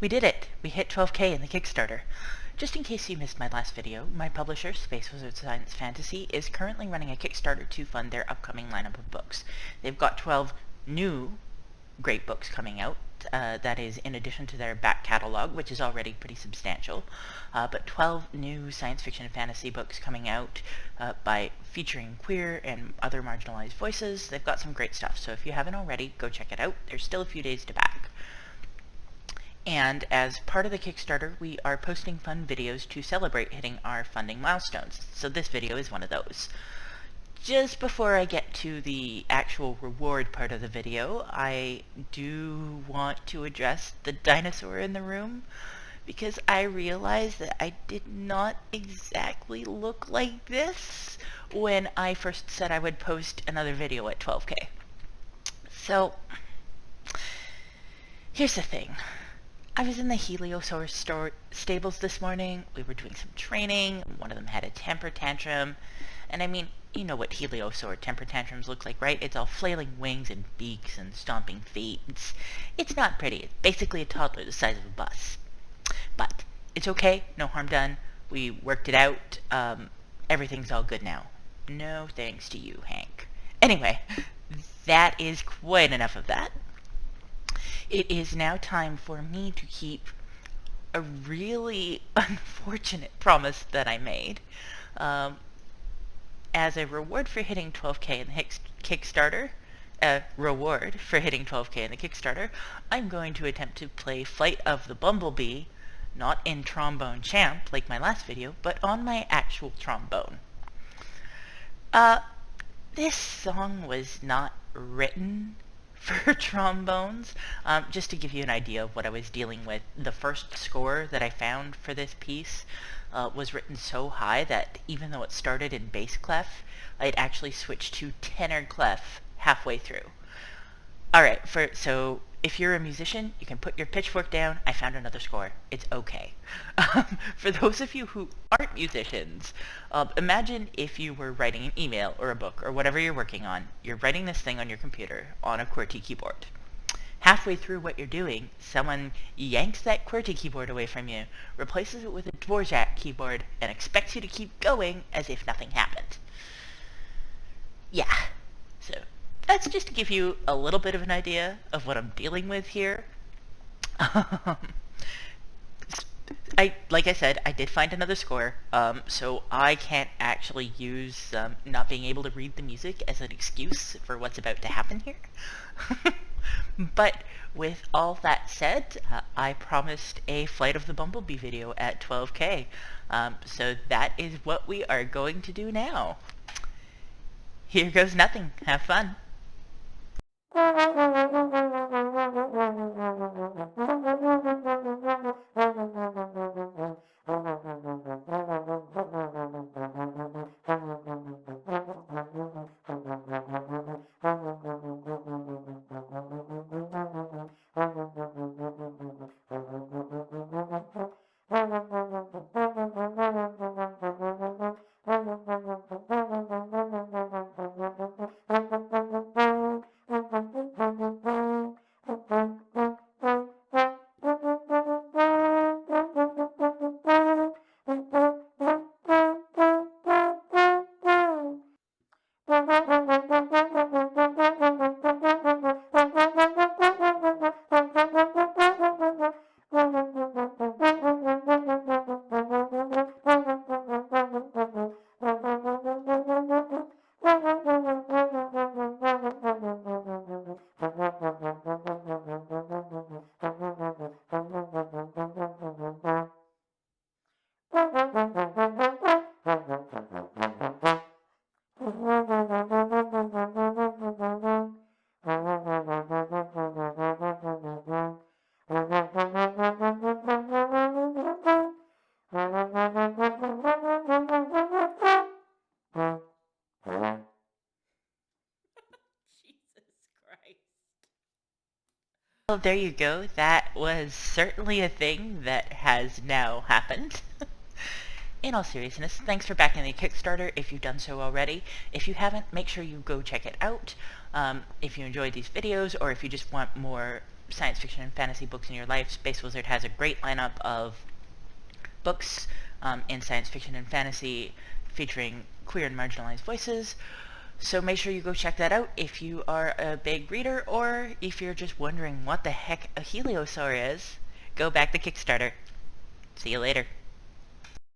We did it! We hit 12K in the Kickstarter. Just in case you missed my last video, my publisher, Space Wizard Science Fantasy, is currently running a Kickstarter to fund their upcoming lineup of books. They've got 12 new great books coming out. That is in addition to their back catalog, which is already pretty substantial. But 12 new science fiction and fantasy books coming out by featuring queer and other marginalized voices. They've got some great stuff, so if you haven't already, go check it out. There's still a few days to back. And as part of the Kickstarter, we are posting fun videos to celebrate hitting our funding milestones. So this video is one of those. Just before I get to the actual reward part of the video, I do want to address the dinosaur in the room, because I realized that I did not exactly look like this when I first said I would post another video at 12K. So, here's the thing. I was in the Heliosaur stables this morning. We were doing some training. One of them had a temper tantrum. And I mean, you know what Heliosaur temper tantrums look like, right? It's all flailing wings and beaks and stomping feet. It's not pretty. It's basically a toddler the size of a bus. But it's okay. No harm done. We worked it out. Everything's all good now. No thanks to you, Hank. Anyway, that is quite enough of that. It is now time for me to keep a really unfortunate promise that I made. As a reward for hitting 12K in the Kickstarter, I'm going to attempt to play Flight of the Bumblebee, not in Trombone Champ like my last video, but on my actual trombone. This song was not written for trombones. Just to give you an idea of what I was dealing with, the first score that I found for this piece was written so high that even though it started in bass clef, it actually switched to tenor clef halfway through. Alright, so if you're a musician, you can put your pitchfork down. I found another score. It's okay. For those of you who aren't musicians, imagine if you were writing an email or a book or whatever you're working on. You're writing this thing on your computer on a QWERTY keyboard. Halfway through what you're doing, someone yanks that QWERTY keyboard away from you, replaces it with a Dvorak keyboard, and expects you to keep going as if nothing happened. Yeah, so that's just to give you a little bit of an idea of what I'm dealing with here. Like I said, I did find another score, so I can't actually use not being able to read the music as an excuse for what's about to happen here. But with all that said, I promised a Flight of the Bumblebee video at 12K, so that is what we are going to do now. Here goes nothing. Have fun. Well, there you go. That was certainly a thing that has now happened. In all seriousness, thanks for backing the Kickstarter if you've done so already. If you haven't, make sure you go check it out. If you enjoyed these videos, or if you just want more science fiction and fantasy books in your life, Space Wizard has a great lineup of books in science fiction and fantasy featuring queer and marginalized voices. So make sure you go check that out if you are a big reader, or if you're just wondering what the heck a heliosaur is, go back to Kickstarter. See you later.